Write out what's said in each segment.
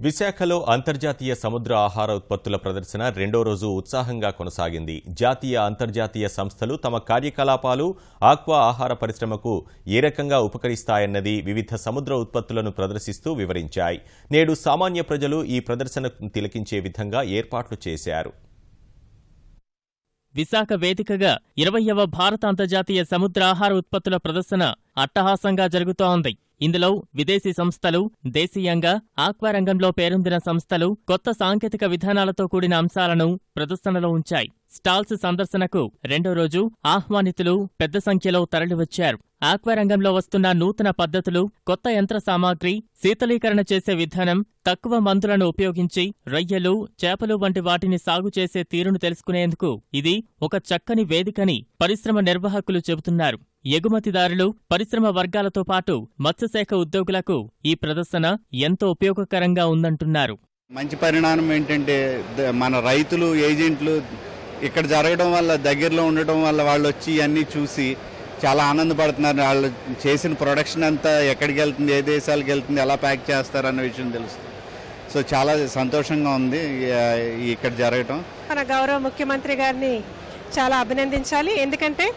విశాఖలో అంతర్జాతీయ సముద్ర ఆహార ఉత్పత్తుల ప్రదర్శన రెండో రోజు ఉత్సాహంగా కొనసాగింది. జాతీయ అంతర్జాతీయ సంస్థలు తమ కార్యకలాపాలు ఆక్వా ఆహార పరిశ్రమకు ఏ రకంగా ఉపకరిస్తాయన్నది వివిధ సముద్ర ఉత్పత్తులను ప్రదర్శిస్తూ వివరించాయి. నేడు సామాన్య ప్రజలు ఈ ప్రదర్శనను తిలకించే విధంగా ఏర్పాట్లు చేశారు. విశాఖ వేదికగా 20వ భారత అంతర్జాతీయ సముద్ర ఆహార ఉత్పత్తుల ప్రదర్శన అట్టహాసంగా జరుగుతోంది. ఇందులో విదేశీ సంస్థలు, దేశీయంగా ఆక్వా రంగంలో పేరొందిన సంస్థలు కొత్త సాంకేతిక విధానాలతో కూడిన అంశాలను ప్రదర్శనలో ఉంచాయి. స్టాల్స్ సందర్శనకు రెండో రోజు ఆహ్వానితులు పెద్ద సంఖ్యలో తరలివచ్చారు. ఆక్వా రంగంలో వస్తున్న నూతన పద్ధతులు, కొత్త యంత్ర సామాగ్రి, శీతలీకరణ చేసే విధానం, తక్కువ మందులను ఉపయోగించి రొయ్యలు, చేపలు వంటి వాటిని సాగు చేసే తీరును తెలుసుకునేందుకు ఇది ఒక చక్కని వేదికని పరిశ్రమ నిర్వాహకులు చెబుతున్నారు. ఎగుమతిదారులు, పరిశ్రమ వర్గాలతో పాటు మత్స్యశాఖ ఉద్యోగులకు ఈ ప్రదర్శన ఎంతో ఉపయోగకరంగా ఉందంటున్నారు. మంచి పరిణామం ఏంటంటే మన రైతులు, ఏజెంట్లు ఇక్కడ జరగడం వల్ల, దగ్గరలో ఉండటం వల్ల వాళ్ళు వచ్చి అన్నీ చూసి చాలా ఆనందపడుతున్నారు. వాళ్ళు చేసిన ప్రొడక్షన్ అంతా ఎక్కడికి వెళ్తుంది, ఏ దేశాలకు వెళ్తుంది, ఎలా ప్యాక్ చేస్తారు అన్న విషయం తెలుస్తుంది. సో చాలా సంతోషంగా ఉంది ఇక్కడ జరగటం. మన గౌరవ ముఖ్యమంత్రి గారిని చాలా అభినందించాలి. ఎందుకంటే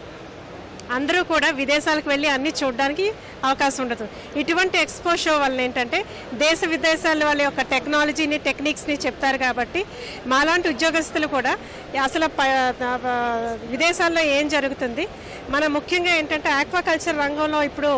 అందరూ కూడా విదేశాలకు వెళ్ళి అన్ని చూడడానికి అవకాశం ఉండదు. ఇటువంటి ఎక్స్పో షో వల్ల ఏంటంటే దేశ విదేశాల వాళ్ళ యొక్క టెక్నాలజీని, టెక్నిక్స్ని చెప్తారు. కాబట్టి మాలాంటి ఉద్యోగస్తులు కూడా అసలు విదేశాల్లో ఏం జరుగుతుంది, మన ముఖ్యంగా ఏంటంటే ఆక్వాకల్చర్ రంగంలో ఇప్పుడు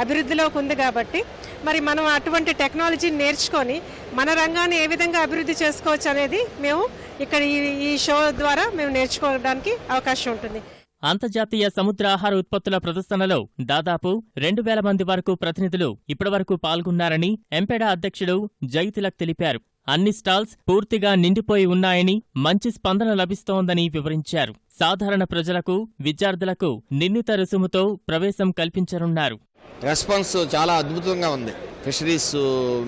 అభివృద్ధిలోకి ఉంది. కాబట్టి మరి మనం అటువంటి టెక్నాలజీని నేర్చుకొని మన రంగాన్ని ఏ విధంగా అభివృద్ధి చేసుకోవచ్చు అనేది మేము ఇక్కడ ఈ షో ద్వారా మేము నేర్చుకోవడానికి అవకాశం ఉంటుంది. అంతర్జాతీయ సముద్ర ఆహార ఉత్పత్తుల ప్రదర్శనలో దాదాపు 2000 మంది వరకు ప్రతినిధులు ఇప్పటివరకు పాల్గొన్నారని ఎంపెడా అధ్యక్షుడు జైతిలక్ తెలిపారు. అన్ని స్టాల్స్ పూర్తిగా నిండిపోయి ఉన్నాయని, మంచి స్పందన లభిస్తోందని వివరించారు. సాధారణ ప్రజలకు, విద్యార్థులకు నిర్ణీత రుసుముతో ప్రవేశం కల్పించనున్నారు. రెస్పాన్స్ చాలా అద్భుతంగా ఉంది. Fisheries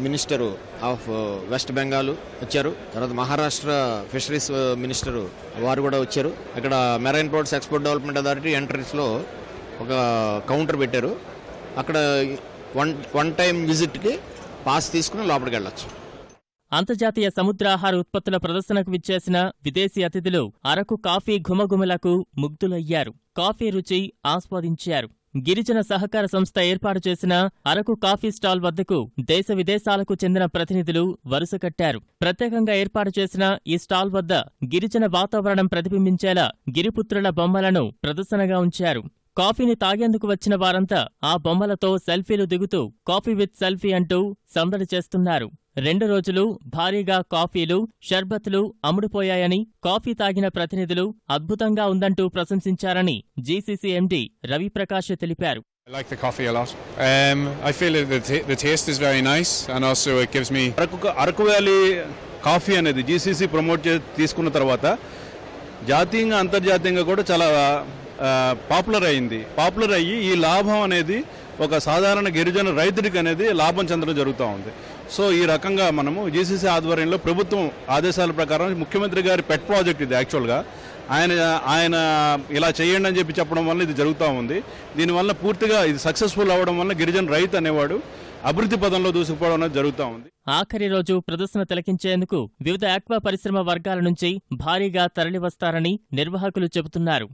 minister of west Bengal వచ్చారు, తర్వాత మహారాష్ట్ర ఫిషరీస్ మినిస్టర్ వారు కూడా వచ్చారు. ఇక్కడ marine ports export development authority ఎంట్రన్స్లో ఒక కౌంటర్ పెట్టారు. అక్కడ వన్ టైం విజిట్కి పాస్ తీసుకుని లోపలికి వెళ్ళొచ్చు. అంతర్జాతీయ సముద్ర ఆహార ఉత్పత్తుల ప్రదర్శనకు విచ్చేసిన విదేశీ అతిథులు అరకు కాఫీ ఘుమఘుమలకు ముగ్ధులయ్యారు. కాఫీ రుచి ఆస్వాదించారు. గిరిజన సహకార సంస్థ ఏర్పాటు చేసిన అరకు కాఫీ స్టాల్ వద్దకు దేశ విదేశాలకు చెందిన ప్రతినిధులు వరుస కట్టారు. ప్రత్యేకంగా ఏర్పాటు చేసిన ఈ స్టాల్ వద్ద గిరిజన వాతావరణం ప్రతిబింబించేలా గిరిపుత్రుల బొమ్మలను ప్రదర్శనగా ఉంచారు. కాఫీని తాగేందుకు వచ్చిన వారంతా ఆ బొమ్మలతో సెల్ఫీలు దిగుతూ కాఫీ విత్ సెల్ఫీ అంటూ సందడి చేస్తున్నారు. 2 రోజులు భారీగా కాఫీలు, షర్బత్లు అమ్ముడుపోయాయని, కాఫీ తాగిన ప్రతినిధులు అద్భుతంగా ఉందంటూ ప్రశంసించారని జీసీసీ ఎండీ రవిప్రకాష్ తెలిపారు. I like the coffee a lot. I feel the taste is very nice and also it gives me Araku valley coffee అనేది జీసీసీ ప్రమోట్ తీసుకున్న తర్వాత జాతీయంగా, అంతర్జాతీయంగా కూడా చాలా పాపులర్ అయ్యి ఈ లాభం అనేది ఒక సాధారణ గిరిజన రైతుడికి అనేది లాభం చెందడం జరుగుతూ ఉంది. సో ఈ రకంగా మనము జీసీసీ ఆధ్వర్యంలో ప్రభుత్వం ఆదేశాల ప్రకారం ముఖ్యమంత్రి గారి పెట్ ప్రాజెక్ట్ ఇది. యాక్చువల్గా ఆయన ఇలా చేయండి అని చెప్పడం వల్ల ఇది జరుగుతూ ఉంది. దీనివల్ల పూర్తిగా ఇది సక్సెస్ఫుల్ అవ్వడం వల్ల గిరిజన రైతు అనేవాడు అభివృద్ధి పదంలో దూసుకుపోవడం అనేది జరుగుతూ ఉంది. ఆఖరి రోజు ప్రదర్శన తిలకించేందుకు వివిధ ఆక్వా పరిశ్రమ వర్గాల నుంచి భారీగా తరలివస్తారని నిర్వాహకులు చెబుతున్నారు.